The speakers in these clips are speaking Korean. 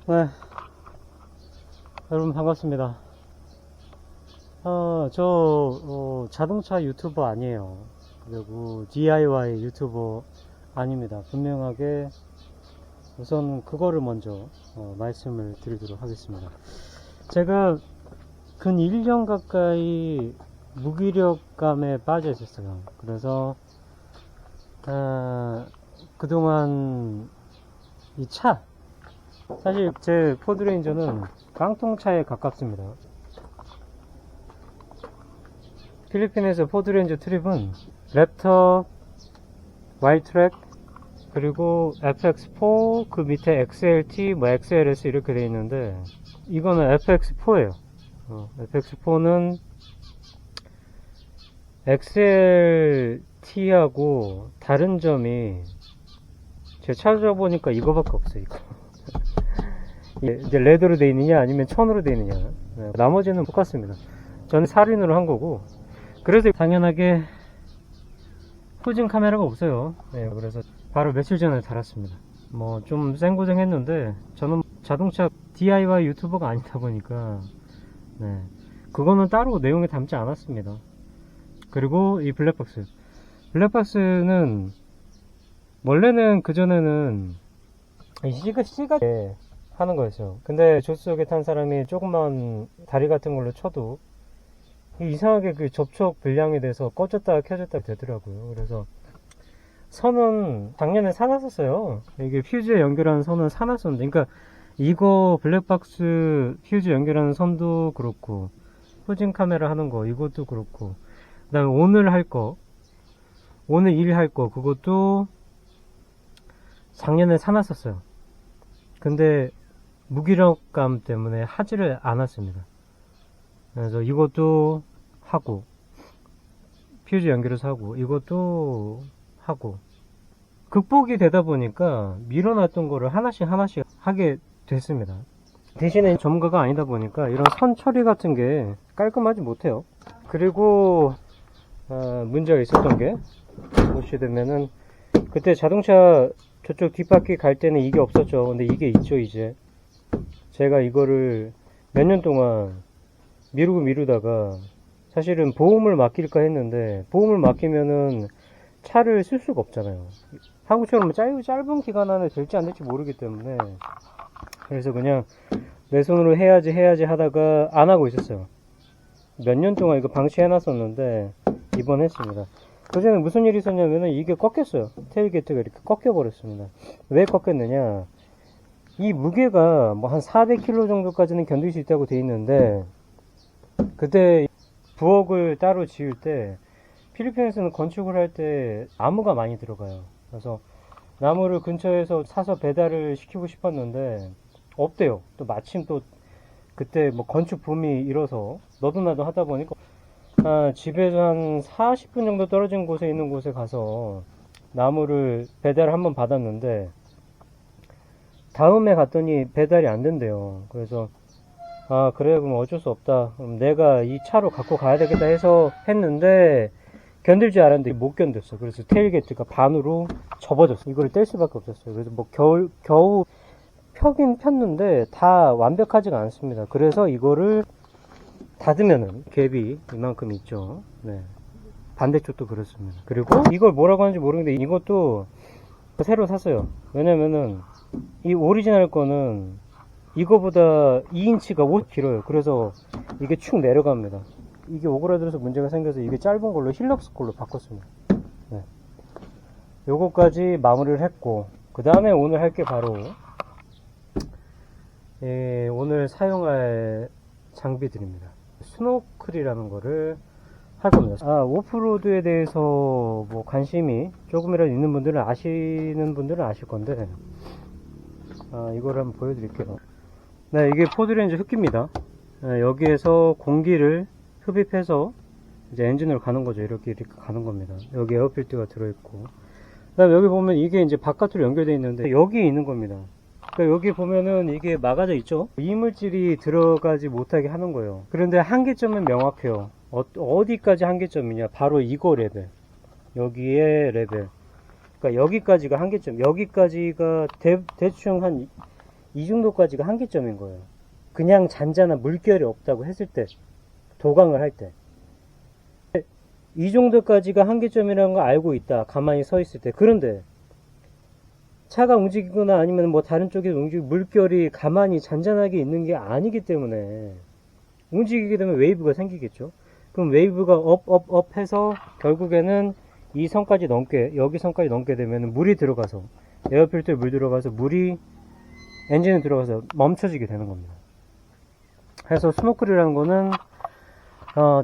네, 여러분 반갑습니다. 자동차 유튜버 아니에요. 그리고 DIY 유튜버 아닙니다. 분명하게 우선 그거를 먼저 말씀을 드리도록 하겠습니다. 제가 근 1년 가까이 무기력감에 빠져 있었어요. 그래서 그동안 이 차, 사실 제 포드레인저는 깡통차에 가깝습니다. 필리핀에서 포드레인저 트립은 랩터, Y트랙, 그리고 FX4, 그 밑에 XLT, XLS 이렇게 되어 있는데, 이거는 FX4예요. FX4는 XLT하고 다른 점이, 제가 찾아보니까 이거밖에 없어요. 이거. 이제 레더로 되어 있느냐 아니면 천으로 되어 있느냐. 나머지는 똑같습니다. 저는 살인으로 한 거고, 그래서 당연하게 후진 카메라가 없어요. 그래서 바로 며칠 전에 달았습니다. 뭐 좀 생고생 했는데, 저는 자동차 DIY 유튜버가 아니다 보니까 그거는 따로 내용에 담지 않았습니다. 그리고 이 블랙박스는 원래는 그전에는 시가게 하는 거였어요. 근데 조수석에 탄 사람이 조그만 다리 같은 걸로 쳐도 이상하게 그 접촉 불량이 돼서 꺼졌다가 켜졌다가 되더라고요. 그래서 선은 작년에 사놨었어요. 이게 퓨즈에 연결하는 선은 사놨었는데, 그러니까 이거 블랙박스 퓨즈 연결하는 선도 그렇고, 후진 카메라 하는 거 이것도 그렇고, 그 다음에 오늘 일 할 거 그것도 작년에 사놨었어요. 근데 무기력감 때문에 하지를 않았습니다. 그래서 이것도 하고, 퓨즈 연결해서 하고, 이것도 하고, 극복이 되다 보니까 밀어놨던 거를 하나씩 하게 됐습니다. 대신에 전문가가 아니다 보니까 이런 선 처리 같은 게 깔끔하지 못해요. 그리고 문제가 있었던 게, 보시게 되면은 그때 자동차 저쪽 뒷바퀴 갈 때는 이게 없었죠. 근데 이게 있죠. 이제 제가 이거를 몇 년 동안 미루다가 사실은 보험을 맡길까 했는데, 보험을 맡기면은 차를 쓸 수가 없잖아요. 한국처럼 짧은 기간 안에 될지 안 될지 모르기 때문에, 그래서 그냥 내 손으로 해야지 하다가 안 하고 있었어요. 몇 년 동안 이거 방치해 놨었는데 이번 했습니다. 그전에 무슨 일이 있었냐면은 이게 꺾였어요. 테일게이트가 이렇게 꺾여 버렸습니다. 왜 꺾였느냐, 이 무게가 뭐 한 400kg 정도까지는 견딜 수 있다고 돼 있는데, 그때 부엌을 따로 지을 때, 필리핀에서는 건축을 할 때 나무가 많이 들어가요. 그래서 나무를 근처에서 사서 배달을 시키고 싶었는데 없대요. 또 마침 또 그때 뭐 건축 붐이 일어서 너도 나도 하다 보니까 집에서 한 40분 정도 떨어진 곳에 있는 곳에 가서 나무를 배달을 한번 받았는데, 다음에 갔더니 배달이 안 된대요. 그래서 그래, 그럼 어쩔 수 없다, 그럼 내가 이 차로 갖고 가야 되겠다 해서 했는데, 견딜 줄 알았는데 못 견뎠어. 그래서 테일게이트가 반으로 접어졌어. 이걸 뗄 수밖에 없었어요. 그래서 뭐 겨우 펴긴 폈는데 다 완벽하지가 않습니다. 그래서 이거를 닫으면은 갭이 이만큼 있죠. 반대쪽도 그렇습니다. 그리고 이걸 뭐라고 하는지 모르겠는데 이것도 새로 샀어요. 왜냐면은 이 오리지널 거는 이거보다 2인치가 5 길어요. 그래서 이게 축 내려갑니다. 이게 오그라들어서 문제가 생겨서 이게 짧은 걸로 힐럭스 걸로 바꿨습니다. 요거까지 마무리를 했고, 그 다음에 오늘 할 게 바로 오늘 사용할 장비들입니다. 스노클이라는 거를 할 겁니다. 오프로드에 대해서 뭐 관심이 조금이라도 있는 분들은 아시는 분들은 아실 건데, 이거를 한번 보여드릴게요. 이게 포드레인저 흡기입니다. 여기에서 공기를 흡입해서 이제 엔진으로 가는 거죠. 이렇게 가는 겁니다. 여기 에어필터가 들어있고, 그다음에 여기 보면 이게 이제 바깥으로 연결되어 있는데 여기에 있는 겁니다. 그러니까 여기 보면은 이게 막아져 있죠. 이물질이 들어가지 못하게 하는 거예요. 그런데 한계점은 명확해요. 어디까지 한계점이냐, 바로 이거 레벨, 여기에 레벨, 그러니까 여기까지가 한계점. 여기까지가 대충 한 이 정도까지가 한계점인 거예요. 그냥 잔잔한 물결이 없다고 했을 때, 도강을 할 때. 이 정도까지가 한계점이라는 걸 알고 있다. 가만히 서 있을 때. 그런데 차가 움직이거나 아니면 뭐 다른 쪽에 물결이 가만히 잔잔하게 있는 게 아니기 때문에 움직이게 되면 웨이브가 생기겠죠. 그럼 웨이브가 업 해서 결국에는 이 선까지 넘게, 여기 선까지 넘게 되면 물이 들어가서, 에어필터에 물 들어가서 물이 엔진에 들어가서 멈춰지게 되는 겁니다. 그래서 스노클이라는 거는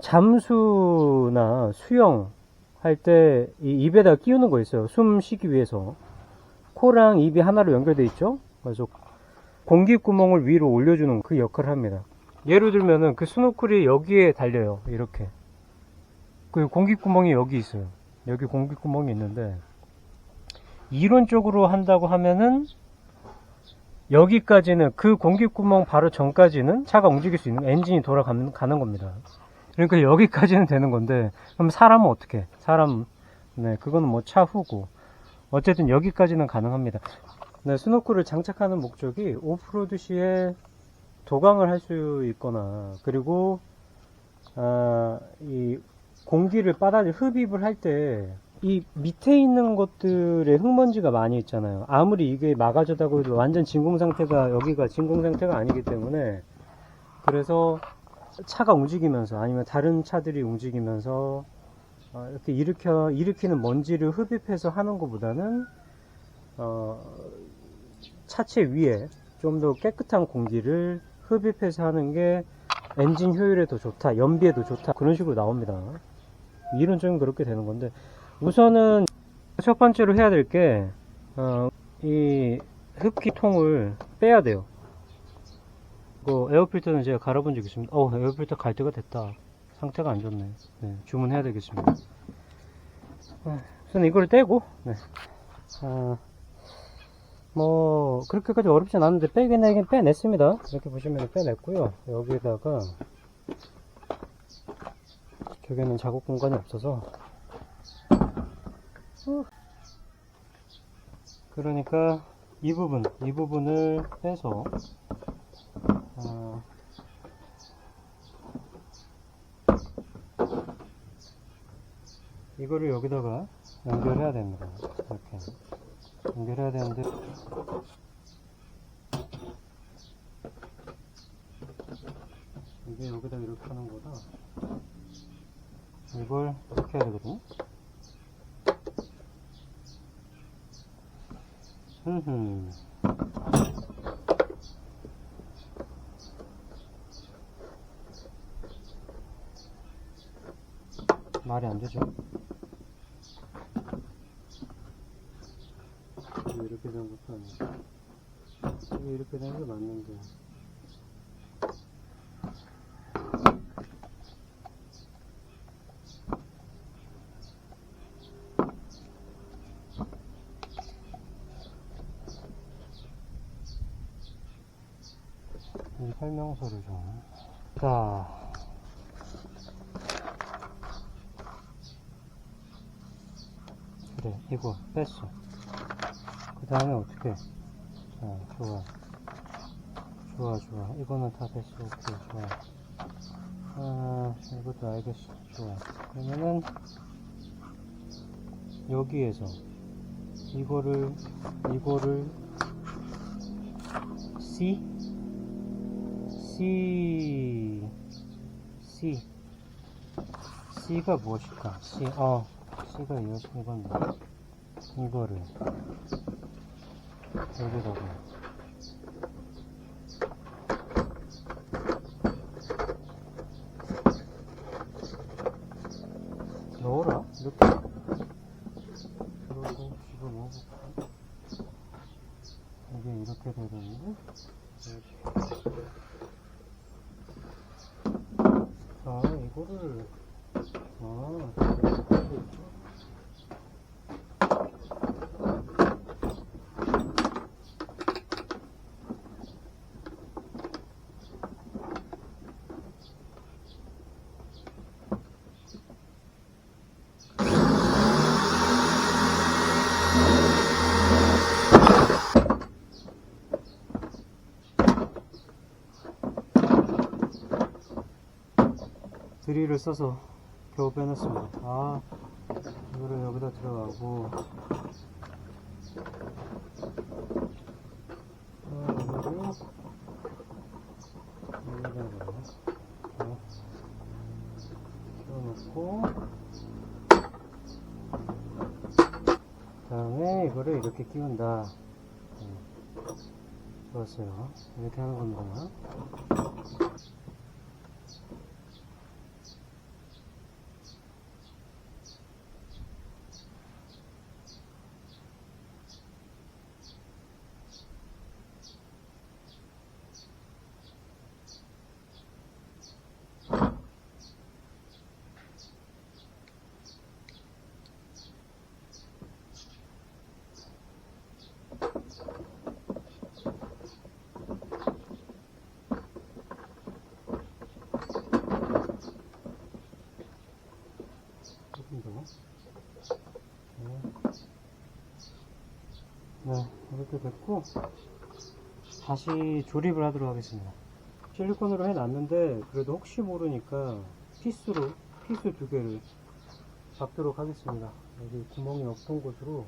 잠수나 수영 할 때 이 입에다 끼우는 거 있어요. 숨 쉬기 위해서. 코랑 입이 하나로 연결되어 있죠. 그래서 공기 구멍을 위로 올려주는 그 역할을 합니다. 예를 들면은 그 스노클이 여기에 달려요. 이렇게. 그 공기 구멍이 여기 있어요. 여기 공기 구멍이 있는데 이론적으로 한다고 하면은 여기까지는, 그 공기 구멍 바로 전까지는 차가 움직일 수 있는, 엔진이 돌아가는 겁니다. 그러니까 여기까지는 되는 건데, 그럼 사람은 어떻게? 네, 그거는 뭐 차후고. 어쨌든 여기까지는 가능합니다. 네, 스노클을 장착하는 목적이 오프로드 시에 도강을 할 수 있거나, 그리고 이 공기를 흡입을 할 때 이 밑에 있는 것들에 흙먼지가 많이 있잖아요. 아무리 이게 막아주다고 해도 완전 진공 상태가, 여기가 진공 상태가 아니기 때문에, 그래서 차가 움직이면서 아니면 다른 차들이 움직이면서 이렇게 일으키는 먼지를 흡입해서 하는 것보다는 차체 위에 좀 더 깨끗한 공기를 흡입해서 하는 게 엔진 효율에 더 좋다, 연비에 더 좋다, 그런 식으로 나옵니다. 이론적인 그렇게 되는 건데, 우선은 첫 번째로 해야 될 게 이 흡기통을 빼야 돼요. 에어필터는 제가 갈아본 적이 있습니다. 에어필터 갈 때가 됐다. 상태가 안 좋네. 네, 주문해야 되겠습니다. 우선 이걸 떼고, 네. 뭐 그렇게까지 어렵진 않은데 빼긴 빼냈습니다. 이렇게 보시면 빼냈고요. 여기다가 저기는 작업 공간이 없어서, 그러니까 이 부분을 빼서 이거를 여기다가 연결해야 됩니다. 이렇게 연결해야 되는데, 이게 여기다 이렇게 하는 거다. 이걸 이렇게 해야 되거든요. 말이 안 되죠. 이렇게 된 것도 아니고, 이렇게 된 게 맞는데. 이 설명서를 좀. 자, 그래, 이거 뺐어. 그 다음에 어떻게? 자, 좋아. 이거는 다 됐어. 오케이, 좋아. 이것도 알겠어. 좋아. 그러면은 여기에서 이거를 C가 무엇일까? C가 이건데, 이거를 여기다가 넣어라. 이렇게. 그러고 집어넣어볼까? 이게 이렇게 돼야 되는데, 이거를, 이렇게 돼 있죠? 드릴을 써서 겨우 빼냈습니다. 아, 이거를 여기다 들어가고, 이거를 여기다가 끼워놓고, 그 다음에 이거를 이렇게 끼운다. 좋았어요. 이렇게 하는 겁니다. 네, 이렇게 됐고 다시 조립을 하도록 하겠습니다. 실리콘으로 해놨는데 그래도 혹시 모르니까 피스 두 개를 박도록 하겠습니다. 여기 구멍이 없던 곳으로.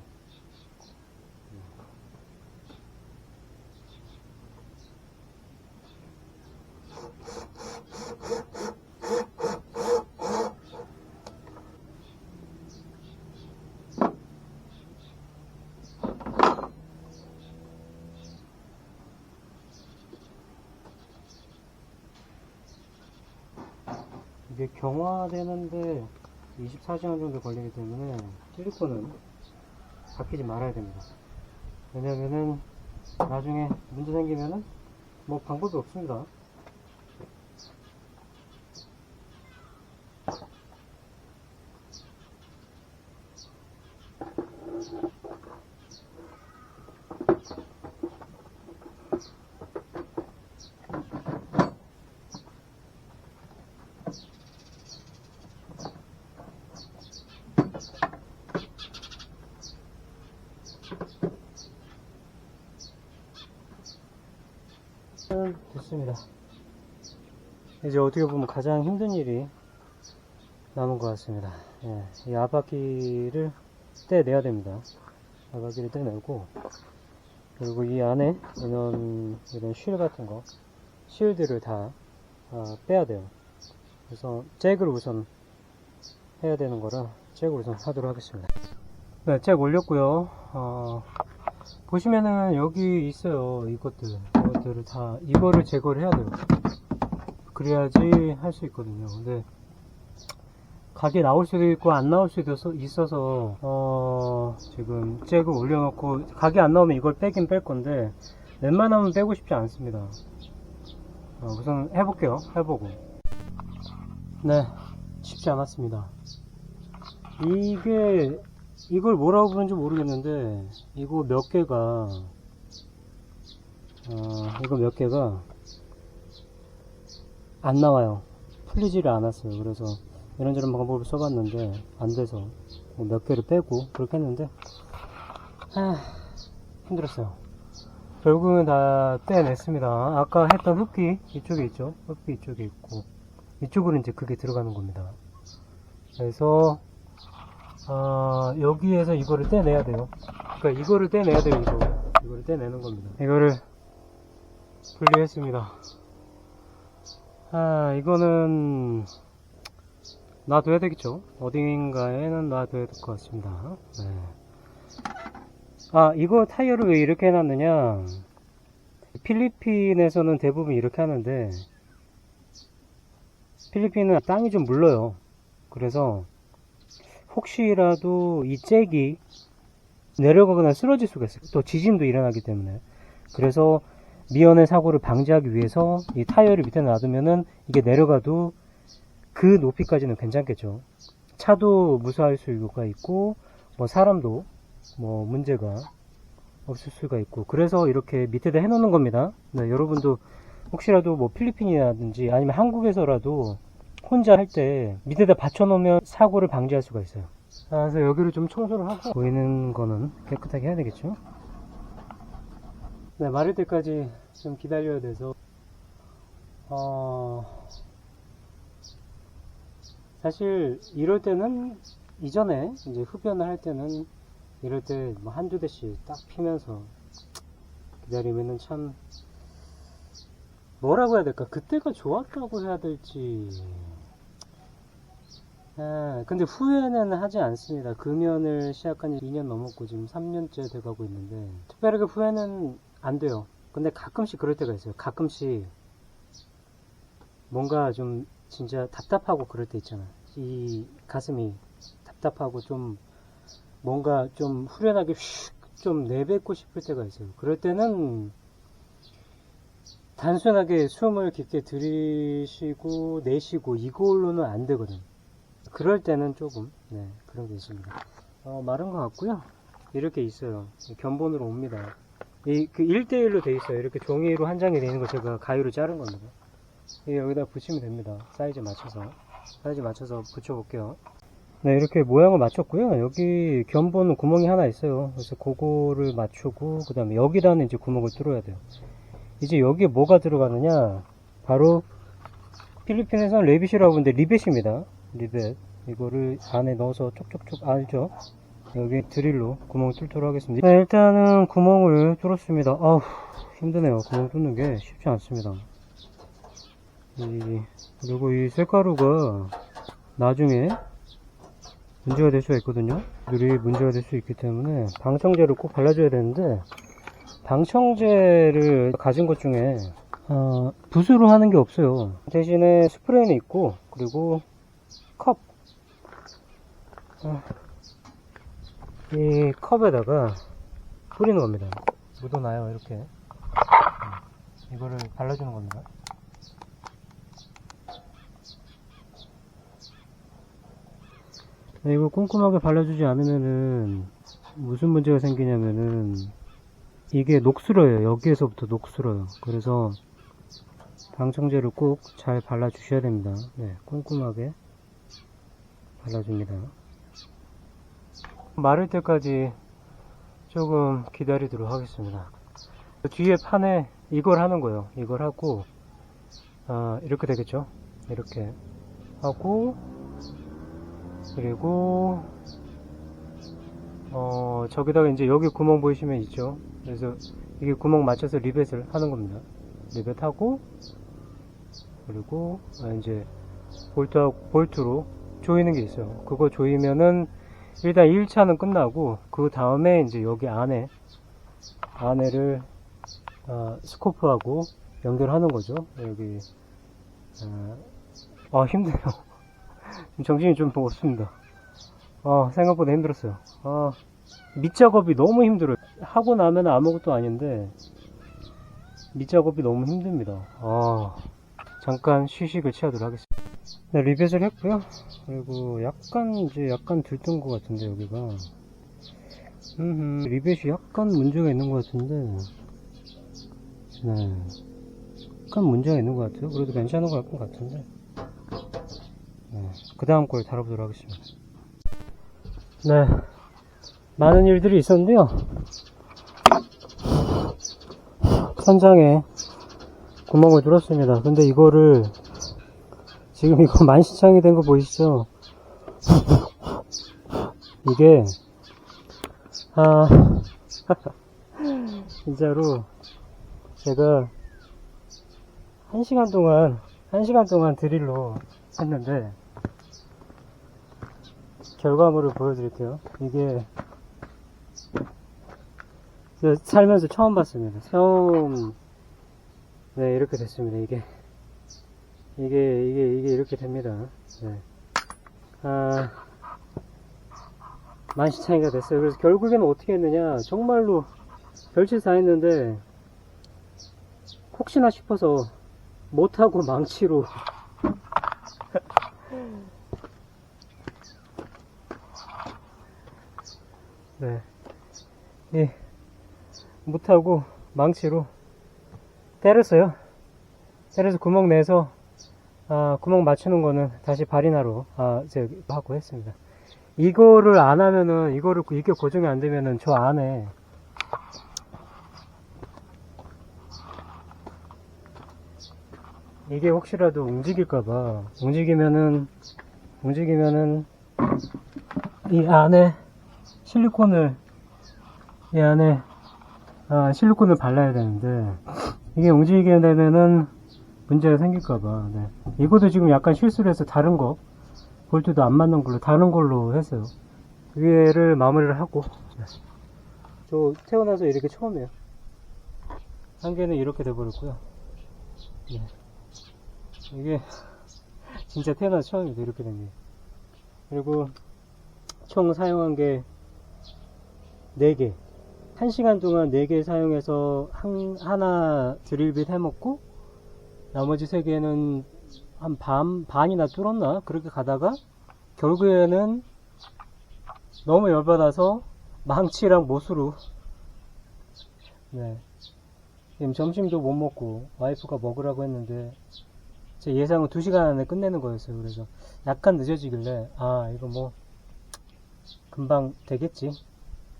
이게 경화되는데 24시간 정도 걸리기 때문에 실리콘은 바뀌지 말아야 됩니다. 왜냐면은 나중에 문제 생기면은 뭐 방법이 없습니다. 됐습니다. 이제 어떻게 보면 가장 힘든 일이 남은 것 같습니다. 예, 이 앞바퀴를 떼내야 됩니다. 앞바퀴를 떼내고, 그리고 이 안에 이런 실 같은 거, 실들을 다 빼야 돼요. 그래서 잭을 우선 해야 되는 거라 잭을 우선 하도록 하겠습니다. 네, 잭 올렸고요. 보시면은 여기 있어요. 이것들을 다 이거를 제거를 해야 돼요. 그래야지 할 수 있거든요. 근데 각이 나올 수도 있고 안 나올 수도 있어서 지금 잭을 올려놓고 각이 안 나오면 이걸 빼긴 뺄 건데 웬만하면 빼고 싶지 않습니다. 우선 해볼게요. 해보고. 네, 쉽지 않았습니다. 이걸 뭐라고 부르는지 모르겠는데 이거 몇 개가 안 나와요. 풀리지를 않았어요. 그래서 이런저런 방법을 써봤는데 안 돼서 몇 개를 빼고 그렇게 했는데 힘들었어요. 결국은 다 떼냈습니다. 아까 했던 흡기 이쪽에 있죠. 흡기 이쪽에 있고 이쪽으로 이제 그게 들어가는 겁니다. 그래서 여기에서 이거를 떼내야 돼요. 그러니까 이거를 떼내야 돼요. 이거를 떼내는 겁니다. 이거를 분리했습니다. 이거는 놔둬야 되겠죠. 어딘가에는 놔둬야 될 것 같습니다. 네. 이거 타이어를 왜 이렇게 해놨느냐, 필리핀에서는 대부분 이렇게 하는데 필리핀은 땅이 좀 물러요. 그래서 혹시라도 이 잭이 내려가거나 쓰러질 수가 있어요. 또 지진도 일어나기 때문에. 그래서 미연의 사고를 방지하기 위해서 이 타이어를 밑에 놔두면은 이게 내려가도 그 높이까지는 괜찮겠죠. 차도 무사할 수가 있고 뭐 사람도 뭐 문제가 없을 수가 있고, 그래서 이렇게 밑에다 해놓는 겁니다. 네, 여러분도 혹시라도 뭐 필리핀이라든지 아니면 한국에서라도 혼자 할 때 밑에다 받쳐놓으면 사고를 방지할 수가 있어요. 그래서 여기를 좀 청소를 하고 보이는 거는 깨끗하게 해야 되겠죠. 네, 마를 때까지 좀 기다려야 돼서 사실 이럴 때는 이전에 이제 흡연을 할 때는 이럴 때 뭐 한두 대씩 딱 피면서 기다리면은 참 뭐라고 해야 될까? 그때가 좋았다고 해야 될지. 근데 후회는 하지 않습니다. 금연을 시작한 지 2년 넘었고 지금 3년째 돼가고 있는데 특별하게 후회는 안 돼요. 근데 가끔씩 그럴 때가 있어요. 가끔씩 뭔가 좀 진짜 답답하고 그럴 때 있잖아. 이 가슴이 답답하고 좀 뭔가 좀 후련하게 휙 좀 내뱉고 싶을 때가 있어요. 그럴 때는 단순하게 숨을 깊게 들이쉬고 내쉬고 이걸로는 안 되거든. 그럴 때는 조금 그런 게 있습니다. 마른 것 같고요. 이렇게 있어요. 견본으로 옵니다. 그 1대1로 돼 있어요. 이렇게 종이로 한 장이 돼 있는 거 제가 가위로 자른 겁니다. 여기다 붙이면 됩니다. 사이즈 맞춰서 붙여볼게요. 네, 이렇게 모양을 맞췄고요. 여기 견본 구멍이 하나 있어요. 그래서 그거를 맞추고 그 다음에 여기다는 이제 구멍을 뚫어야 돼요. 이제 여기에 뭐가 들어가느냐, 바로 필리핀에서는 레빗이라고 하는데 리벳입니다. 리벳. 이거를 안에 넣어서 쪽쪽쪽 알죠? 여기 드릴로 구멍을 뚫도록 하겠습니다. 네, 일단은 구멍을 뚫었습니다. 아우, 힘드네요. 구멍 뚫는 게 쉽지 않습니다. 그리고 이 쇳가루가 나중에 문제가 될 수가 있거든요. 물이 문제가 될 수 있기 때문에 방청제를 꼭 발라줘야 되는데, 방청제를 가진 것 중에 붓으로 하는 게 없어요. 대신에 스프레이는 있고, 그리고 컵, 이 컵에다가 뿌리는 겁니다. 묻어놔요. 이렇게 이거를 발라주는 겁니다. 이거 꼼꼼하게 발라주지 않으면은 무슨 문제가 생기냐면은 이게 녹슬어요. 여기에서부터 녹슬어요. 그래서 방청제를 꼭 잘 발라주셔야 됩니다. 네, 꼼꼼하게 발라줍니다. 마를 때까지 조금 기다리도록 하겠습니다. 뒤에 판에 이걸 하는 거예요. 이걸 하고 이렇게 되겠죠. 이렇게 하고, 그리고 저기다가 이제 여기 구멍 보이시면 있죠. 그래서 이게 구멍 맞춰서 리벳을 하는 겁니다. 리벳하고, 그리고 이제 볼트로 조이는 게 있어요. 그거 조이면은 일단 1차는 끝나고, 그 다음에 이제 여기 안에를 스코프하고 연결하는 거죠. 여기 힘드네요. 정신이 좀 없습니다. 생각보다 힘들었어요. 밑작업이 너무 힘들어요. 하고 나면 아무것도 아닌데 밑작업이 너무 힘듭니다. 잠깐 휴식을 취하도록 하겠습니다. 네, 리벳을 했고요. 그리고 약간 들뜬 것 같은데, 여기가 리벳이 약간 문제가 있는 것 같은데, 네, 약간 문제가 있는 것 같아요. 그래도 괜찮은 것 같은데, 네, 그 다음 걸 다뤄보도록 하겠습니다. 네, 많은 일들이 있었는데요. 천장에 구멍을 뚫었습니다. 근데 이거를 지금 이거 만시창이 된 거 보이시죠? 이게 진짜로 제가 1시간 동안 드릴로 했는데 결과물을 보여드릴게요. 이게 제가 살면서 처음 봤습니다. 네, 이렇게 됐습니다. 이게 이렇게 됩니다. 네. 만시창이가 됐어요. 그래서 결국에는 어떻게 했느냐, 정말로 별짓 다 했는데 혹시나 싶어서 못하고 망치로 네, 못하고 망치로 때렸어요. 때려서 구멍 내서 구멍 맞추는 거는 다시 바리나로 하고 했습니다. 이거를 안 하면은, 이게 고정이 안 되면은 저 안에 이게 혹시라도 움직일까봐, 움직이면은 이 안에 실리콘을 실리콘을 발라야 되는데 이게 움직이게 되면은 문제가 생길까봐. 네. 이것도 지금 약간 실수를 해서 다른 거 볼트도 안 맞는 걸로 다른 걸로 했어요. 위에를 마무리를 하고. 네. 저 태어나서 이렇게 처음이에요. 한 개는 이렇게 돼버렸고요. 네. 이게 진짜 태어나서 처음이에요. 이렇게 된 게. 그리고 총 사용한 게 4개. 1시간 동안 4개 사용해서 하나 드릴빗 해먹고 나머지 3개는 한 반이나 뚫었나? 그렇게 가다가 결국에는 너무 열받아서 망치랑 못으로. 네. 지금 점심도 못 먹고 와이프가 먹으라고 했는데 제 예상은 2시간 안에 끝내는 거였어요. 그래서 약간 늦어지길래 이거 뭐 금방 되겠지,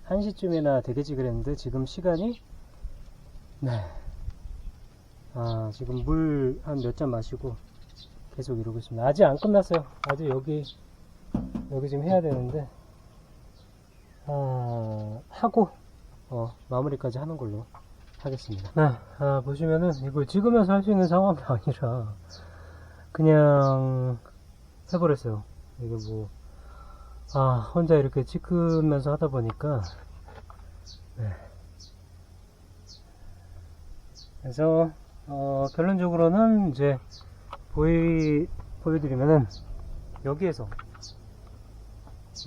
1시쯤이나 되겠지 그랬는데 지금 시간이 지금 물 한 몇 잔 마시고 계속 이러고 있습니다. 아직 안 끝났어요. 아직 여기 지금 해야 되는데 하고 마무리까지 하는 걸로 하겠습니다. 보시면은 이거 찍으면서 할 수 있는 상황이 아니라 그냥 해버렸어요. 이게 뭐 혼자 이렇게 찍으면서 하다 보니까. 네. 그래서 결론적으로는 이제 보여드리면은 여기에서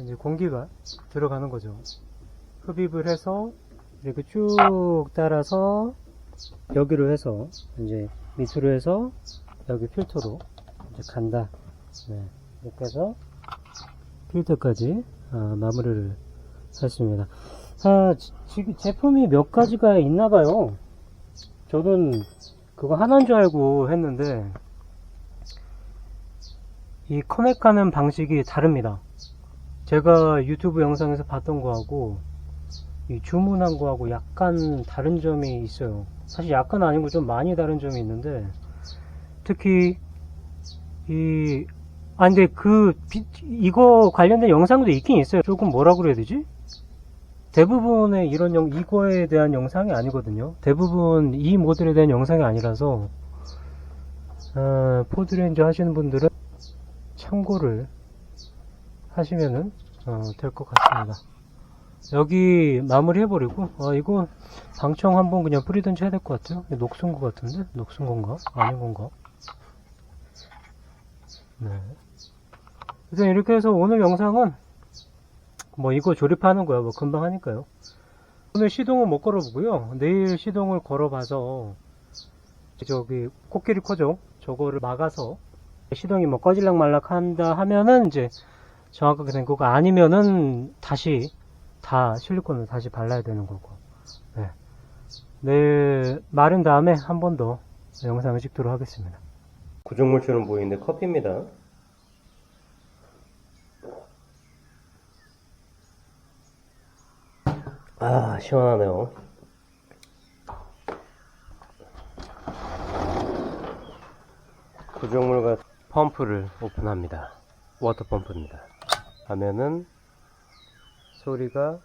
이제 공기가 들어가는 거죠. 흡입을 해서 이렇게 쭉 따라서 여기로 해서 이제 밑으로 해서 여기 필터로 이제 간다. 네. 이렇게 해서 필터까지 마무리를 했습니다. 지금 제품이 몇 가지가 있나봐요. 저는 그거 하나인 줄 알고 했는데 이 커넥하는 방식이 다릅니다. 제가 유튜브 영상에서 봤던 거하고 이 주문한 거하고 약간 다른 점이 있어요. 사실 약간 아니고 좀 많이 다른 점이 있는데, 특히 근데 이거 관련된 영상도 있긴 있어요. 조금 뭐라 그래야 되지? 대부분의 이거에 대한 영상이 아니거든요. 대부분 이 모델에 대한 영상이 아니라서 포드레인저 하시는 분들은 참고를 하시면은 될 것 같습니다. 여기 마무리 해버리고 이거 방청 한번 그냥 뿌리든지 해야 될 것 같아요. 녹슨 것 같은데? 녹슨 건가? 아닌 건가? 네. 일단 이렇게 해서 오늘 영상은 뭐 이거 조립하는 거야. 뭐 금방 하니까요. 오늘 시동은 못 걸어보고요. 내일 시동을 걸어봐서 저기 코끼리 코죠. 저거를 막아서 시동이 뭐 꺼질락 말락 한다 하면은 이제 정확하게 된 거고, 아니면은 다시 다 실리콘을 다시 발라야 되는 거고. 네. 내일 마른 다음에 한 번 더 영상을 찍도록 하겠습니다. 구조물처럼 보이는데 커피입니다. 시원하네요. 구조물과 펌프를 오픈합니다. 워터 펌프입니다. 하면은 소리가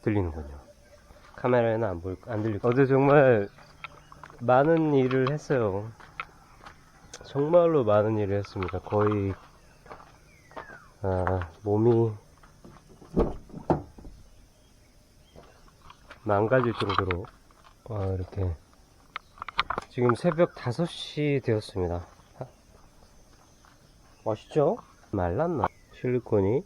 들리는군요. 카메라에는 안 들리고. 어제 정말 많은 일을 했어요. 정말로 많은 일을 했습니다. 거의 몸이 망가질 정도로 이렇게 지금 새벽 5시 되었습니다. 멋있죠? 말랐나? 실리콘이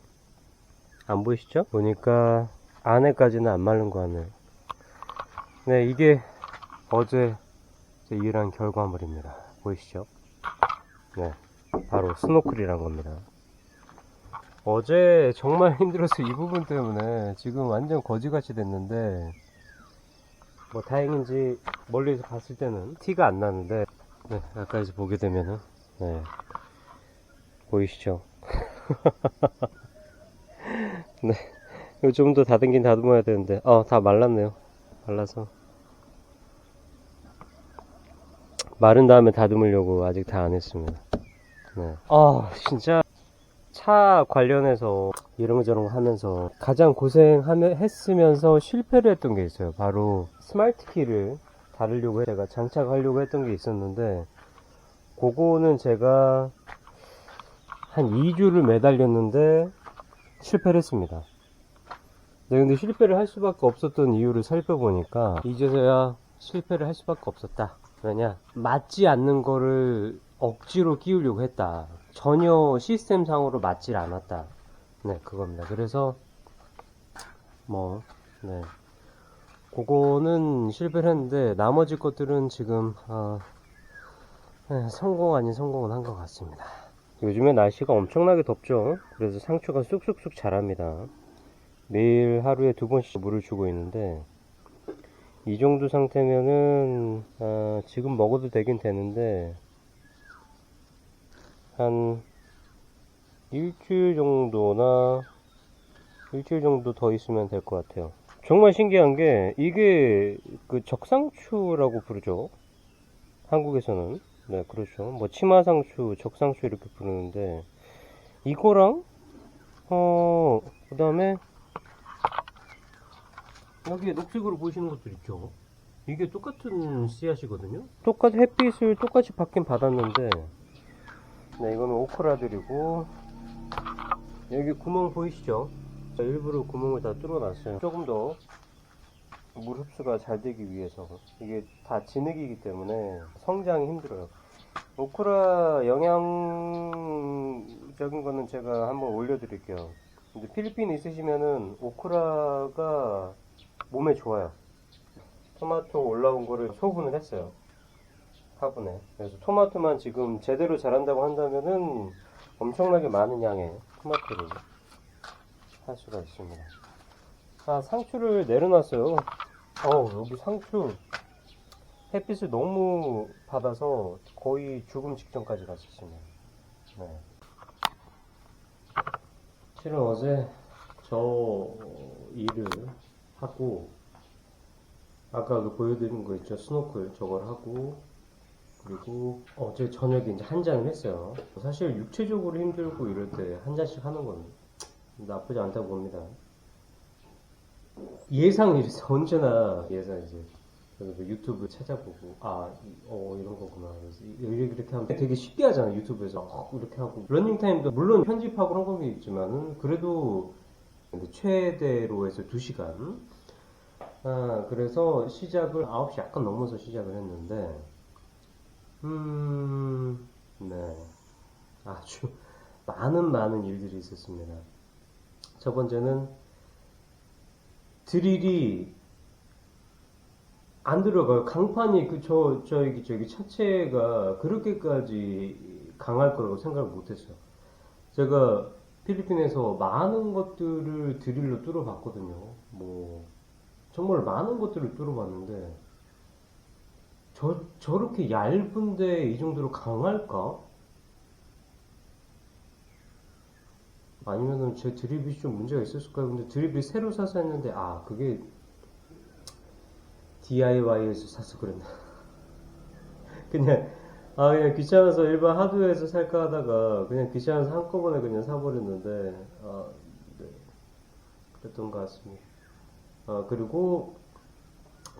안 보이시죠? 보니까 안에까지는 안 마른 거 같네요. 네, 이게 어제 일한 결과물입니다. 보이시죠? 네, 바로 스노클이란 겁니다. 어제 정말 힘들어서 이 부분 때문에 지금 완전 거지같이 됐는데, 뭐 다행인지 멀리서 봤을 때는 티가 안 나는데, 네, 가까이서 보게 되면은 보이시죠? 네, 이거 좀 더 다듬긴 다듬어야 되는데 다 말랐네요. 말라서 마른 다음에 다듬으려고 아직 다 안 했습니다. 네. 아, 진짜 차 관련해서 이런 거 저런 거 하면서 가장 했으면서 실패를 했던 게 있어요. 바로 스마트 키를 제가 장착하려고 했던 게 있었는데, 그거는 제가 한 2주를 매달렸는데 실패를 했습니다. 네, 근데 실패를 할 수밖에 없었던 이유를 살펴보니까 이제서야 실패를 할 수밖에 없었다. 왜냐? 맞지 않는 거를 억지로 끼우려고 했다. 전혀 시스템상으로 맞질 않았다. 네, 그겁니다. 그래서 네, 그거는 실패를 했는데 나머지 것들은 지금 성공 아닌 성공은 한 것 같습니다. 요즘에 날씨가 엄청나게 덥죠. 그래서 상추가 쑥쑥쑥 자랍니다. 매일 하루에 2번씩 물을 주고 있는데, 이 정도 상태면은 지금 먹어도 되긴 되는데 한 일주일 정도 더 있으면 될 것 같아요. 정말 신기한 게 이게 그 적상추라고 부르죠. 한국에서는. 네, 그렇죠. 뭐 치마상추, 적상추 이렇게 부르는데, 이거랑 그다음에 여기에 녹색으로 보이시는 것들 있죠. 이게 똑같은 씨앗이거든요. 햇빛을 똑같이 받긴 받았는데, 네, 이거는 오크라들이고, 여기 구멍 보이시죠? 일부러 구멍을 다 뚫어놨어요. 조금 더 물 흡수가 잘 되기 위해서. 이게 다 진흙이기 때문에 성장이 힘들어요. 오크라 영양적인 거는 제가 한번 올려드릴게요. 근데 필리핀에 있으시면은 오크라가 몸에 좋아요. 토마토 올라온 거를 소분을 했어요. 화분에. 그래서 토마토만 지금 제대로 자란다고 한다면은 엄청나게 많은 양의 토마토를 할 수가 있습니다. 상추를 내려놨어요. 여기 상추 햇빛을 너무 받아서 거의 죽음 직전까지 갔었습니다. 네. 실은 어제 저 일을 하고, 아까 그 보여드린 거 있죠, 스노클 저걸 하고, 그리고 어제 저녁에 이제 한 잔을 했어요. 사실 육체적으로 힘들고 이럴 때 한 잔씩 하는 건 나쁘지 않다고 봅니다. 예상이죠. 언제나 예상이지. 그래서 유튜브 찾아보고 이런 거구나. 그래서 이렇게 하면 되게 쉽게 하잖아, 유튜브에서. 이렇게 하고 러닝타임도 물론 편집하고 한 건 있지만은 그래도 최대로 해서 2시간. 그래서 시작을 9시 약간 넘어서 시작을 했는데, 네, 아주 많은 일들이 있었습니다. 첫 번째는 드릴이 안 들어가요. 강판이 저기 차체가 그렇게까지 강할 거라고 생각을 못했어요. 제가 필리핀에서 많은 것들을 드릴로 뚫어봤거든요. 정말 많은 것들을 뚫어봤는데, 저렇게 얇은데 이 정도로 강할까? 아니면은 제 드립이 좀 문제가 있었을까요? 근데 드립이 새로 사서 했는데, 그게 DIY에서 사서 그랬나? 그냥 귀찮아서 일반 하드웨어에서 살까 하다가 그냥 귀찮아서 한꺼번에 그냥 사버렸는데, 네, 그랬던 것 같습니다. 그리고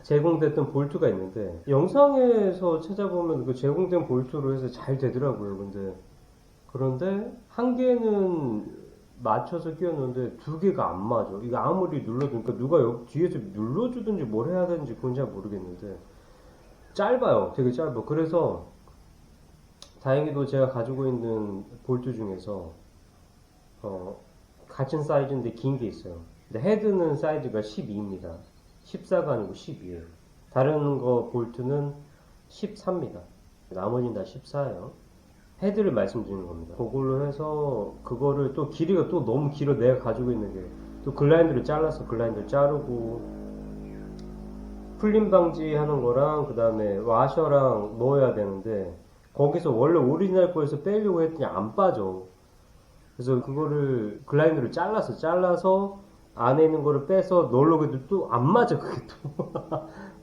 제공됐던 볼트가 있는데, 영상에서 찾아보면 그 제공된 볼트로 해서 잘 되더라고요. 그런데 한 개는 맞춰서 끼웠는데 2개가 안 맞아. 이게 아무리 눌러도, 그러니까 누가 뒤에서 눌러주든지 뭘 해야 되는지 그건 잘 모르겠는데 짧아요. 되게 짧아. 그래서 다행히도 제가 가지고 있는 볼트 중에서 같은 사이즈인데 긴 게 있어요. 근데 헤드는 사이즈가 12입니다. 14가 아니고 12예요. 다른 거 볼트는 13입니다. 나머지는 다 14예요. 헤드를 말씀드리는 겁니다. 그걸로 해서 그거를 또 길이가 또 너무 길어. 내가 가지고 있는 게 또 글라인더를 잘랐어. 글라인더를 자르고 풀림 방지하는 거랑 그 다음에 와셔랑 넣어야 되는데, 거기서 원래 오리지널 거에서 빼려고 했더니 안 빠져. 그래서 그거를 글라인더를 잘라서 안에 있는 거를 빼서 넣으려고 해도 또 안 맞아. 그게 또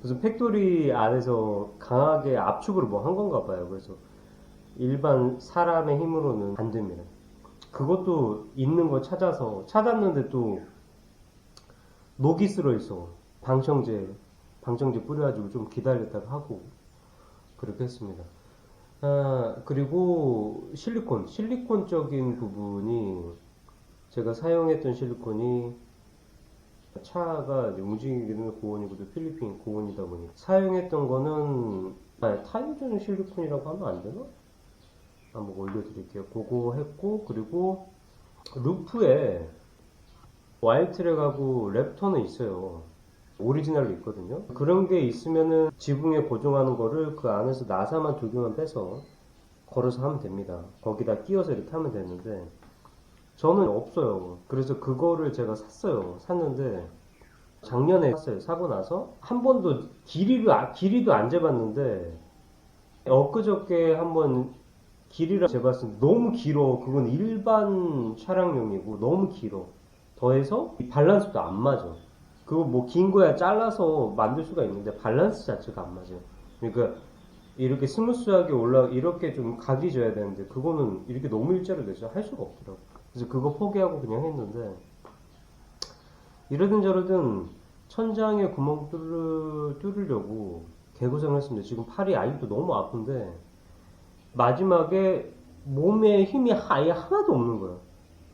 무슨 팩토리 안에서 강하게 압축으로 뭐 한 건가 봐요. 그래서 일반 사람의 힘으로는 안 됩니다. 그것도 있는 거 찾아서 찾았는데 또 녹이 쓸어 있어. 방청제 뿌려가지고 좀 기다렸다가 하고 그렇게 했습니다. 그리고 실리콘적인 부분이 제가 사용했던 실리콘이 차가 이제 움직이는 고온이고도 필리핀 고온이다 보니 사용했던 거는 타이어전 실리콘이라고 하면 안 되나? 한번 올려드릴게요. 그거 했고 그리고 루프에 와일트랙하고 랩터는 있어요. 오리지널로 있거든요. 그런 게 있으면은 지붕에 고정하는 거를 그 안에서 나사만 두 개만 빼서 걸어서 하면 됩니다. 거기다 끼워서 이렇게 하면 되는데 저는 없어요. 그래서 그거를 제가 샀어요. 샀는데 작년에 샀어요. 사고 나서 한 번도 길이도 안 재봤는데 엊그저께 한번 길이를 재봤는데 너무 길어. 그건 일반 차량용이고 너무 길어. 더해서 이 밸런스도 안 맞아. 그거 뭐 긴 거야 잘라서 만들 수가 있는데 밸런스 자체가 안 맞아요. 그러니까 이렇게 스무스하게 이렇게 좀 각이 져야 되는데 그거는 이렇게 너무 일자로 돼서 할 수가 없더라고. 그래서 그거 포기하고 그냥 했는데 이러든 저러든 천장에 구멍 뚫으려고 개고생을 했습니다. 지금 팔이 아직도 너무 아픈데 마지막에 몸에 힘이 아예 하나도 없는 거야.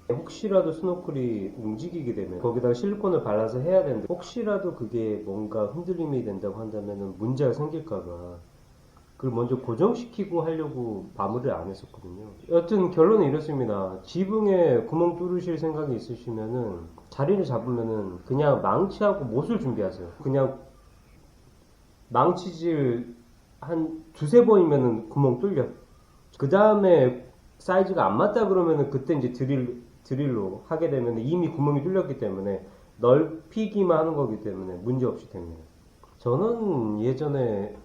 혹시라도 스노클이 움직이게 되면 거기다가 실리콘을 발라서 해야 되는데 혹시라도 그게 뭔가 흔들림이 된다고 한다면 문제가 생길까봐 그걸 먼저 고정시키고 하려고 마무리를 안 했었거든요. 여튼 결론은 이렇습니다. 지붕에 구멍 뚫으실 생각이 있으시면은 자리를 잡으면은 그냥 망치하고 못을 준비하세요. 그냥 망치질 한 두세 번이면은 구멍 뚫려. 그 다음에 사이즈가 안 맞다 그러면은 그때 이제 드릴로 하게 되면 이미 구멍이 뚫렸기 때문에 넓히기만 하는 거기 때문에 문제 없이 됩니다. 저는 예전에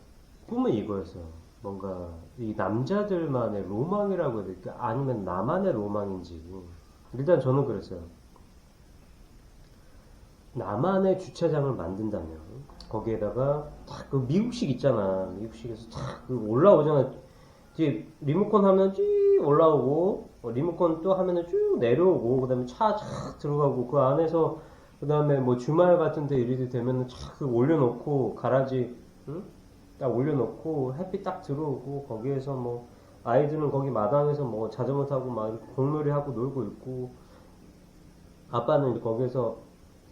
꿈은 이거였어요. 뭔가 이 남자들만의 로망이라고 해야 될까? 아니면 나만의 로망인지. 일단 저는 그랬어요. 나만의 주차장을 만든다면 거기에다가 딱 그 미국식 있잖아. 미국식에서 탁그 올라오잖아. 뒤에 리모컨 하면 쭉 올라오고 리모컨 또 하면은 쭉 내려오고 그다음에 차 착 들어가고 그 안에서 그다음에 뭐 주말 같은데 이렇게 되면은 착 올려놓고 가라지 응? 딱 올려놓고 햇빛 딱 들어오고 거기에서 뭐 아이들은 거기 마당에서 뭐 자전거 타고 막 공놀이 하고 놀고 있고 아빠는 거기에서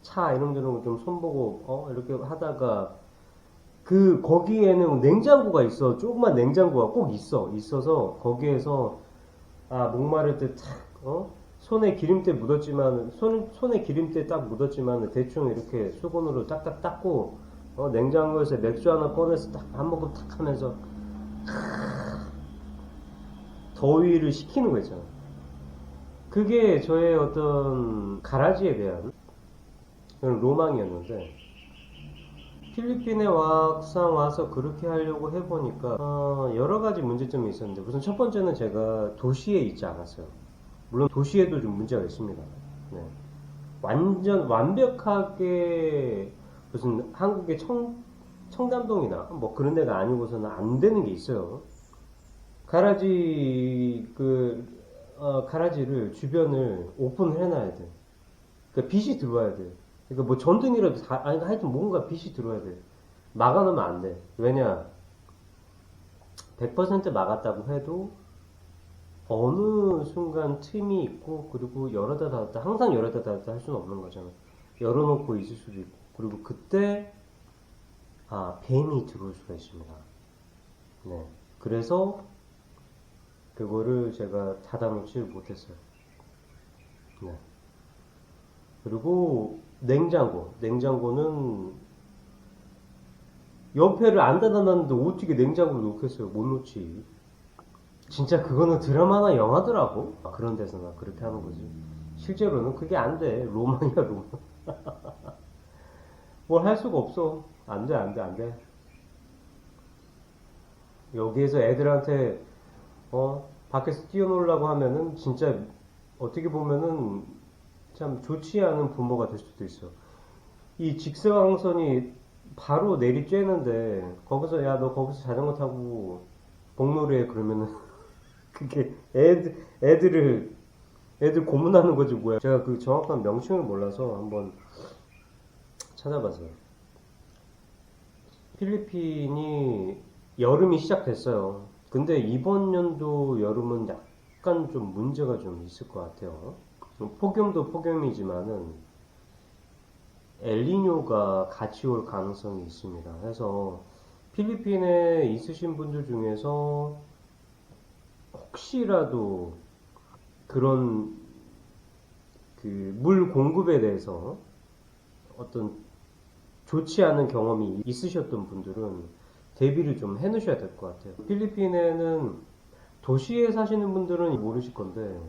차 이런저런 좀 손보고 이렇게 하다가 그 거기에는 냉장고가 있어. 조그만 냉장고가 꼭 있어서 거기에서 목마를 때 탁 손에 기름때 묻었지만 손에 기름때 딱 묻었지만 대충 이렇게 수건으로 딱딱 닦고 냉장고에서 맥주 하나 꺼내서 딱 한 모금 탁 하면서 더위를 식히는 거 있잖아. 그게 저의 어떤 가라지에 대한 그런 로망이었는데 필리핀에 막상 와서 그렇게 하려고 해보니까 여러 가지 문제점이 있었는데 우선 첫 번째는 제가 도시에 있지 않았어요. 물론 도시에도 좀 문제가 있습니다. 네. 완전 완벽하게 무슨 한국의 청담동이나 뭐 그런 데가 아니고서는 안 되는 게 있어요. 가라지를 주변을 오픈을 해놔야 돼. 그러니까 빛이 들어와야 돼. 그러니까 뭐 전등이라도 아니 하여튼 뭔가 빛이 들어와야 돼. 막아놓으면 안 돼. 왜냐? 100% 막았다고 해도 어느 순간 틈이 있고 그리고 열었다 닫았다 항상 열었다 닫았다 할 수는 없는 거잖아. 열어놓고 있을 수도 있고 그리고 그때 뱀이 들어올 수가 있습니다. 네. 그래서 그거를 제가 닫아놓지 못했어요. 네. 그리고 냉장고는 옆에를 안 닫아놨는데 어떻게 냉장고를 놓겠어요? 못 놓지. 진짜 그거는 드라마나 영화더라고. 그런 데서나 그렇게 하는 거지. 실제로는 그게 안 돼. 로망이야, 로망. 뭘 할 수가 없어. 안 돼. 여기에서 애들한테, 밖에서 뛰어놀라고 하면은 진짜 어떻게 보면은 참 좋지 않은 부모가 될 수도 있어. 이 직사광선이 바로 내리쬐는데 거기서 야 너 거기서 자전거 타고 복놀이해 그러면은 그게 애들 고문하는 거지 뭐야. 제가 그 정확한 명칭을 몰라서 한번 찾아봤어요. 필리핀이 여름이 시작됐어요. 근데 이번 연도 여름은 약간 좀 문제가 좀 있을 것 같아요. 폭염도 폭염이지만은 엘니뇨가 같이 올 가능성이 있습니다. 그래서 필리핀에 있으신 분들 중에서 혹시라도 그런 그 물 공급에 대해서 어떤 좋지 않은 경험이 있으셨던 분들은 대비를 좀 해놓으셔야 될 것 같아요. 필리핀에는 도시에 사시는 분들은 모르실 건데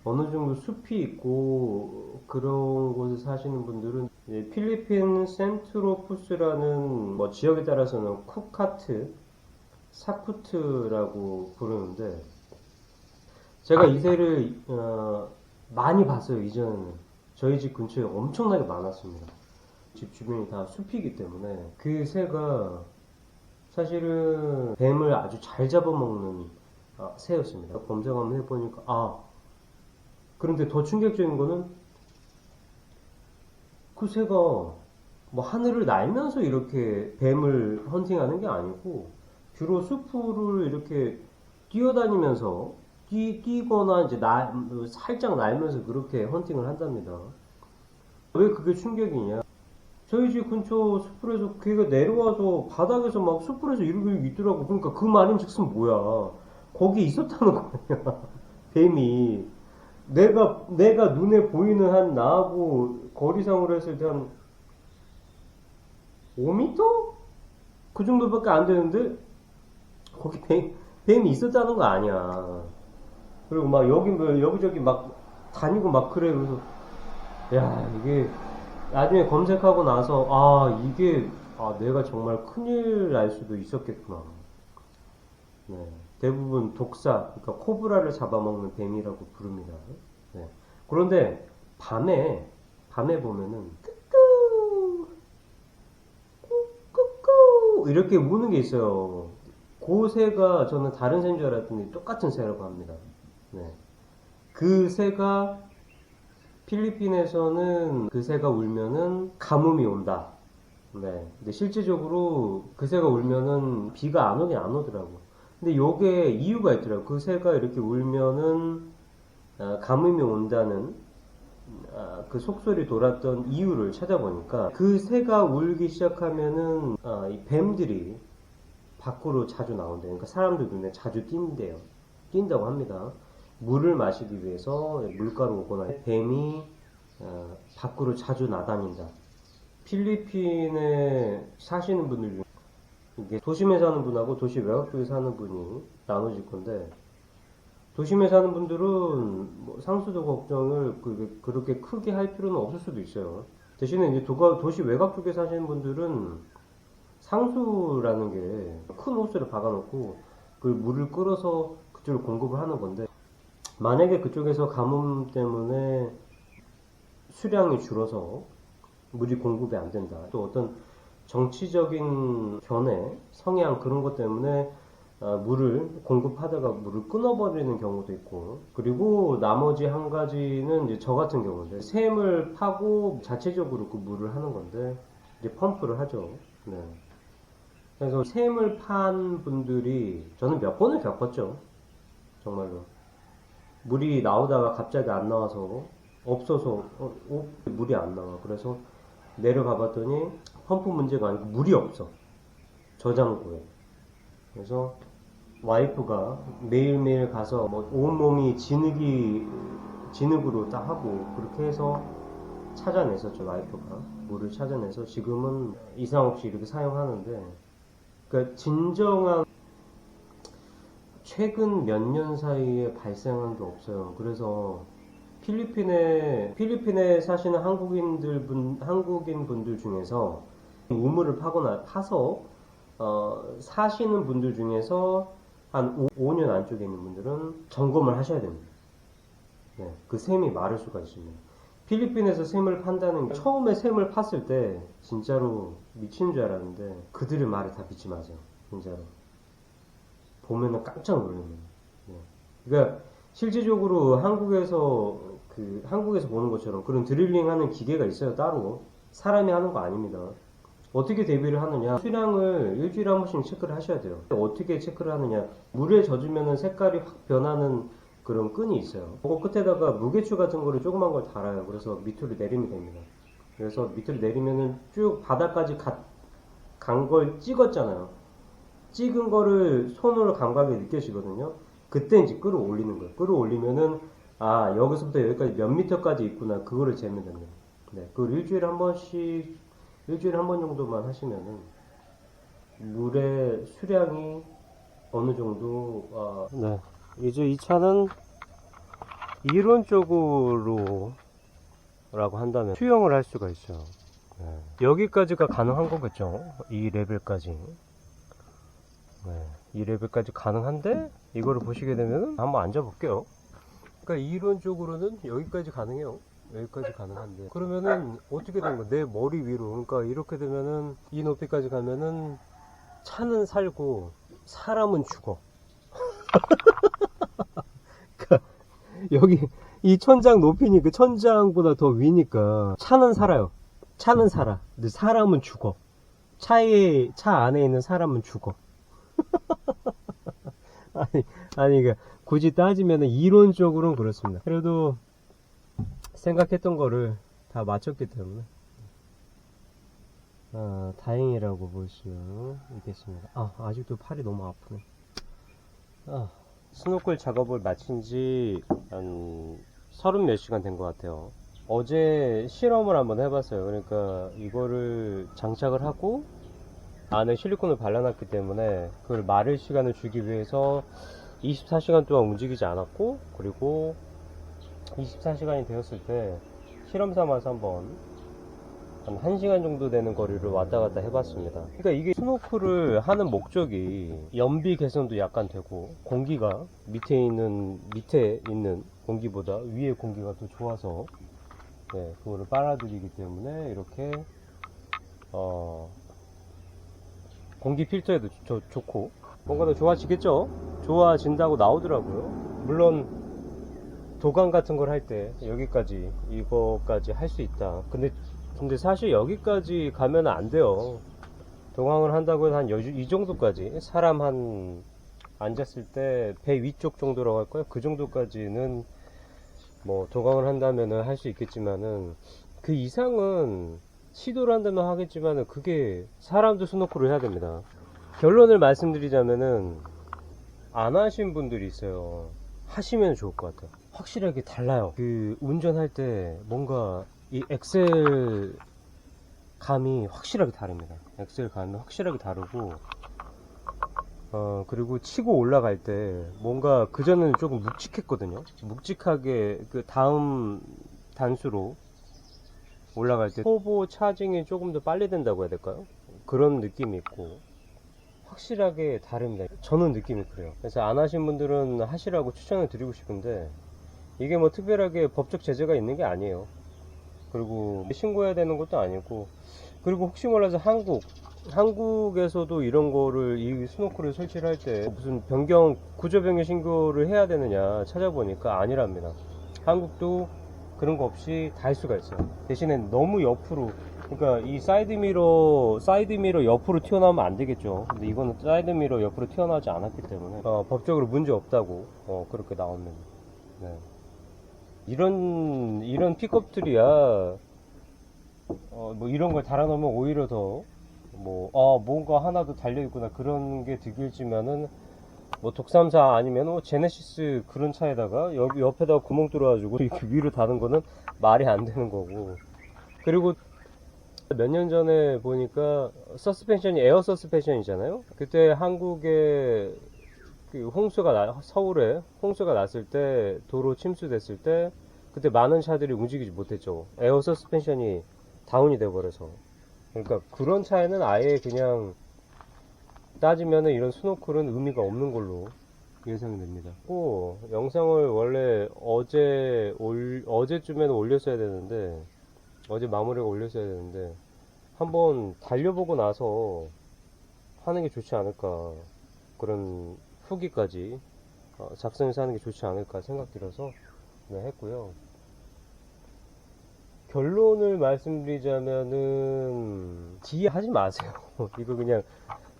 어느 정도 숲이 있고 그런 곳에 사시는 분들은 필리핀 센트로푸스라는 뭐 지역에 따라서는 쿠카트, 사쿠트라고 부르는데 제가 이 새를 많이 봤어요. 이전에는 저희 집 근처에 엄청나게 많았습니다. 집 주변이 다 숲이기 때문에 그 새가 사실은 뱀을 아주 잘 잡아먹는 새였습니다. 검색 한번 해보니까 그런데 더 충격적인 거는 그 새가 뭐 하늘을 날면서 이렇게 뱀을 헌팅하는 게 아니고 주로 숲을 이렇게 뛰어다니면서 뛰거나 이제 살짝 날면서 그렇게 헌팅을 한답니다. 왜 그게 충격이냐? 저희 집 근처 숲풀에서 걔가 내려와서 바닥에서 막 숲풀에서 이러고 있더라고. 그러니까 그 말인즉슨 뭐야? 거기 있었다는 거 아니야? 뱀이 내가 눈에 보이는 한 나하고 거리상으로 했을 때 한 5m? 그 정도밖에 안 되는데 거기 뱀이 있었다는 거 아니야. 그리고 막 여기저기 막 다니고 막 그래. 그래서 야 이게 나중에 검색하고 나서 이게 내가 정말 큰일 날 수도 있었겠구나. 네. 대부분 독사, 그러니까 코브라를 잡아먹는 뱀이라고 부릅니다. 네. 그런데 밤에 보면은 끄끄 끄끄 이렇게 우는 게 있어요. 그 새가 저는 다른 새인 줄 알았더니 똑같은 새라고 합니다. 네. 그 새가 필리핀에서는 그 새가 울면은 가뭄이 온다. 네. 근데 실제적으로 그 새가 울면은 비가 안 오긴 안 오더라고. 근데 요게 이유가 있더라고. 그 새가 이렇게 울면은 가뭄이 온다는 그 속설이 돌았던 이유를 찾아보니까 그 새가 울기 시작하면은 이 뱀들이 밖으로 자주 나온대요. 그러니까 사람들 눈에 자주 띈대요. 띈다고 합니다. 물을 마시기 위해서 물가로 오거나 뱀이 밖으로 자주 나다닌다. 필리핀에 사시는 분들 중에 이게 도심에 사는 분하고 도시 외곽 쪽에 사는 분이 나눠질 건데 도심에 사는 분들은 뭐 상수도 걱정을 그렇게 크게 할 필요는 없을 수도 있어요. 대신에 이제 도시 외곽 쪽에 사시는 분들은 상수라는 게 큰 호스를 박아놓고 그 물을 끌어서 그쪽으로 공급을 하는 건데 만약에 그쪽에서 가뭄 때문에 수량이 줄어서 물이 공급이 안 된다. 또 어떤 정치적인 견해, 성향 그런 것 때문에 물을 공급하다가 물을 끊어버리는 경우도 있고 그리고 나머지 한 가지는 이제 저 같은 경우인데 샘을 파고 자체적으로 그 물을 하는 건데 이제 펌프를 하죠. 네. 그래서 샘을 판 분들이 저는 몇 번을 겪었죠. 정말로. 물이 나오다가 갑자기 안 나와서 없어서 물이 안 나와. 그래서 내려가 봤더니 펌프 문제가 아니고 물이 없어. 저장고에. 그래서 와이프가 매일매일 가서 뭐 온몸이 진흙으로 딱 하고 그렇게 해서 찾아냈었죠. 와이프가 물을 찾아내서 지금은 이상 없이 이렇게 사용하는데 그러니까 진정한 최근 몇 년 사이에 발생한 게 없어요. 그래서 필리핀에 사시는 한국인 분들 중에서 우물을 파서 사시는 분들 중에서 한 5년 안쪽에 있는 분들은 점검을 하셔야 됩니다. 네, 그 샘이 마를 수가 있습니다. 필리핀에서 샘을 판다는 게 처음에 샘을 팠을 때 진짜로 미치는 줄 알았는데 그들의 말을 다 믿지 마세요. 진짜로. 보면은 깜짝 놀랍니다. 네. 그러니까 실질적으로 한국에서 보는 것처럼 그런 드릴링 하는 기계가 있어요, 따로. 사람이 하는 거 아닙니다. 어떻게 대비를 하느냐? 수량을 일주일에 한 번씩 체크를 하셔야 돼요. 어떻게 체크를 하느냐? 물에 젖으면 색깔이 확 변하는 그런 끈이 있어요. 그거 끝에다가 무게추 같은 거를 조그만 걸 달아요. 그래서 밑으로 내리면 됩니다. 그래서 밑으로 내리면은 쭉 바닥까지 간 걸 찍었잖아요. 찍은 거를 손으로 감각이 느껴지거든요. 그때 이제 끌어올리는 거예요. 끌어올리면은 아 여기서부터 여기까지 몇 미터까지 있구나 그거를 재면 됩니다. 네, 그걸 일주일에 한 번씩 일주일에 한 번 정도만 하시면은 물의 수량이 어느 정도 네, 이제 이 차는 이론적으로 라고 한다면 수영을 할 수가 있어요. 네. 여기까지가 가능한 거겠죠. 이 레벨까지. 네. 이 레벨까지 가능한데 이거를 보시게 되면 한번 앉아볼게요. 그러니까 이론적으로는 여기까지 가능해요. 여기까지 가능한데 그러면은 어떻게 된 거야? 내 머리 위로. 그러니까 이렇게 되면은 이 높이까지 가면은 차는 살고 사람은 죽어. 그러니까 여기 이 천장 높이니 그 천장보다 더 위니까 차는 살아요. 차는 살아. 근데 사람은 죽어. 차 안에 있는 사람은 죽어. 아니, 굳이 따지면 이론적으로는 그렇습니다. 그래도 생각했던 거를 다 맞췄기 때문에 다행이라고 볼 수 있겠습니다. 아직도 팔이 너무 아프네. 스노클 작업을 마친 지 한 30몇 시간 된 것 같아요. 어제 실험을 한번 해봤어요. 그러니까 이거를 장착을 하고 안에 실리콘을 발라놨기 때문에 그걸 마를 시간을 주기 위해서 24시간 동안 움직이지 않았고, 그리고 24시간이 되었을 때 실험 삼아서 한번 한 1시간 정도 되는 거리를 왔다 갔다 해봤습니다. 그러니까 이게 스노클을 하는 목적이 연비 개선도 약간 되고, 공기가 밑에 있는 공기보다 위에 공기가 더 좋아서 네, 그거를 빨아들이기 때문에 이렇게 공기 필터에도 좋고 뭔가 더 좋아지겠죠? 좋아진다고 나오더라고요. 물론 도강 같은 걸 할 때 이거까지 할 수 있다. 근데 사실 여기까지 가면 안 돼요. 도강을 한다고 해서 한 이 정도까지 사람 한 앉았을 때 배 위쪽 정도라고 할 거예요. 그 정도까지는 뭐 도강을 한다면은 할 수 있겠지만은 그 이상은 시도를 한다면 하겠지만은 그게 사람도 스노클을 해야 됩니다. 결론을 말씀드리자면은 안 하신 분들이 있어요. 하시면 좋을 것 같아요. 확실하게 달라요. 그 운전할 때 뭔가 이 엑셀 감이 확실하게 다릅니다. 엑셀 감이 확실하게 다르고 그리고 치고 올라갈 때 뭔가 그전에는 조금 묵직했거든요. 묵직하게 그 다음 단수로 올라갈 때 터보 차징이 조금 더 빨리 된다고 해야 될까요? 그런 느낌이 있고 확실하게 다릅니다. 저는 느낌이 그래요. 그래서 안 하신 분들은 하시라고 추천을 드리고 싶은데 이게 뭐 특별하게 법적 제재가 있는 게 아니에요. 그리고 신고해야 되는 것도 아니고, 그리고 혹시 몰라서 한국에서도 이런 거를 이 스노클을 설치를 할 때 무슨 구조 변경 신고를 해야 되느냐 찾아보니까 아니랍니다. 한국도 그런 거 없이 다 할 수가 있어요. 대신에 너무 옆으로, 그러니까 이 사이드미러 옆으로 튀어나오면 안 되겠죠. 근데 이거는 사이드미러 옆으로 튀어나오지 않았기 때문에 법적으로 문제 없다고 그렇게 나옵니다. 네. 이런 픽업들이야 뭐 이런 걸 달아놓으면 오히려 더 뭔가 하나 더 달려있구나 그런 게 느낄지만은 뭐 독삼사 아니면 뭐 제네시스 그런 차에다가 여기 옆에다가 구멍 뚫어가지고 이렇게 위로 다는 거는 말이 안 되는 거고. 그리고 몇 년 전에 보니까 서스펜션이 에어 서스펜션이잖아요. 그때 한국에 그 서울에 홍수가 났을 때, 도로 침수됐을 때 그때 많은 차들이 움직이지 못했죠. 에어 서스펜션이 다운이 돼버려서. 그러니까 그런 차에는 아예 그냥 따지면은 이런 스노클은 의미가 없는 걸로 예상이 됩니다. 영상을 원래 어제쯤에는 올렸어야 되는데, 어제 마무리가 올렸어야 되는데 한번 달려보고 나서 하는 게 좋지 않을까, 그런 후기까지 작성해서 하는 게 좋지 않을까 생각 들어서 네, 했고요. 결론을 말씀드리자면은 뒤에 하지 마세요. 이거 그냥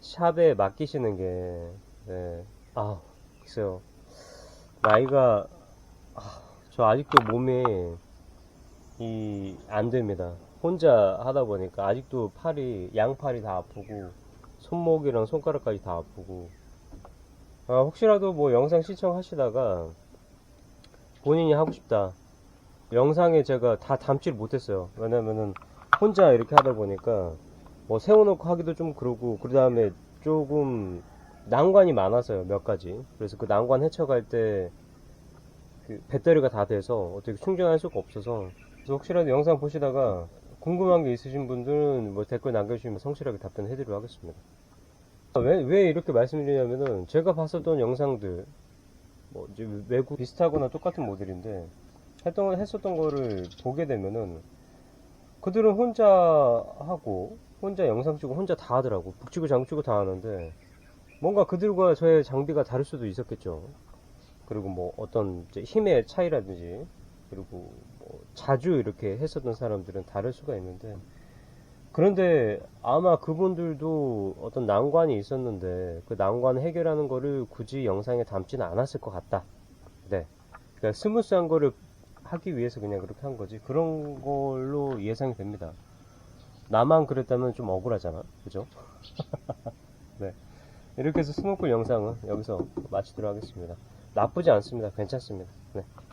샵에 맡기시는 게 네. 글쎄요. 나이가 저 아직도 몸이 안 됩니다. 혼자 하다 보니까 아직도 양팔이 다 아프고 손목이랑 손가락까지 다 아프고 혹시라도 뭐 영상 시청하시다가 본인이 하고 싶다. 영상에 제가 다 담지를 못했어요. 왜냐면은 혼자 이렇게 하다 보니까 뭐 세워놓고 하기도 좀 그러고 그 다음에 조금 난관이 많아서요. 몇 가지. 그래서 그 난관 헤쳐갈 때 그 배터리가 다 돼서 어떻게 충전할 수가 없어서 그래서 혹시라도 영상 보시다가 궁금한 게 있으신 분들은 뭐 댓글 남겨주시면 성실하게 답변해드리도록 하겠습니다. 왜 이렇게 말씀드리냐면은 제가 봤었던 영상들 뭐 이제 외국 비슷하거나 똑같은 모델인데 했었던 거를 보게 되면은 그들은 혼자 하고 혼자 영상 찍고 혼자 다 하더라고. 북치고 장치고 다 하는데 뭔가 그들과 저의 장비가 다를 수도 있었겠죠. 그리고 뭐 어떤 이제 힘의 차이라든지 그리고 뭐 자주 이렇게 했었던 사람들은 다를 수가 있는데 그런데 아마 그분들도 어떤 난관이 있었는데 그 난관 해결하는 거를 굳이 영상에 담지는 않았을 것 같다. 네. 그러니까 스무스한 거를 하기 위해서 그냥 그렇게 한 거지. 그런 걸로 예상이 됩니다. 나만 그랬다면 좀 억울하잖아. 그죠? 네. 이렇게 해서 스모클 영상은 여기서 마치도록 하겠습니다. 나쁘지 않습니다. 괜찮습니다. 네.